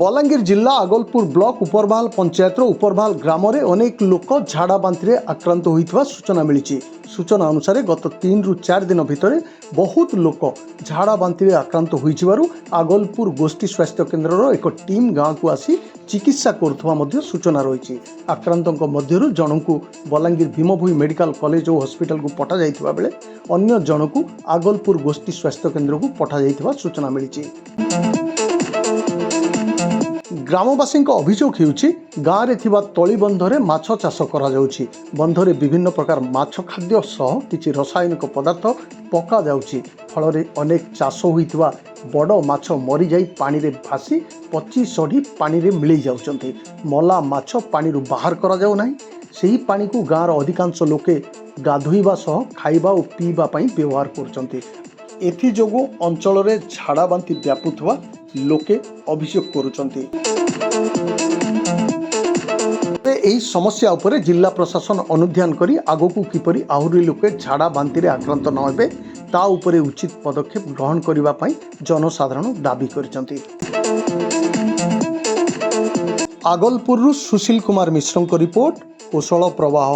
बलांगीर जिला आगलपुर ब्लॉक उपरभाल पंचायतर उपरभाल ग्राम में अनेक लोक झाड़ा बांति आक्रांत होता सूचना मिली। सूचना अनुसार गत 3 ରୁ 4 दिन भितर बहुत लोक झाड़ा बांति आक्रांत हो आगलपुर गोष्ठी स्वास्थ्य केन्द्र एक टीम गाँव को आसी चिकित्सा करुवा सूचना रही। आक्रांतों मध्यरु जनकु बलांगीर भीमभोई मेडिकल कॉलेज और हॉस्पिटल को पठा जाइथिबा बेले अन्य जनकु आगलपुर गोष्ठी स्वास्थ्य केन्द्र को पठा जाइथिबा सूचना मिली। ग्रामवासी अभियोग होउछि गाँव में थिबा तली बंधरे माछ चाष करा जाउछि। बंधरे विभिन्न प्रकार माछ खाद्य सह किछि रासायनिक पदार्थ पका जाउछि। फल अनेक चाष होइथिबा बड़ माछ मरी जाई पानी रे भासी पची सढ़ी पानी रे मिलई जाउछन्ति। मला माछ पानी रु बाहर करा जाउ नाही। सेही पानी को गाँव अधिकांश लोके गाधोइबा सह खाइबा और पीबा पई व्यवहार करछन्ति। एथि जोगु अंचल रे झाड़ा बांति व्यापुथवा लोके अभियोग करुछन्ति। एही समस्या उपरे जिला प्रशासन अनुध्यान करी आगकू किपरि आहुरी लोके झाड़ा बांति रे आक्रांत न हेबे ता उपरे उचित पदक्षेप ग्रहण करिबा पई जनसाधारण दाबी करिसंति। आगलपुर सुशील कुमार मिश्र को रिपोर्ट कुशल प्रवाह।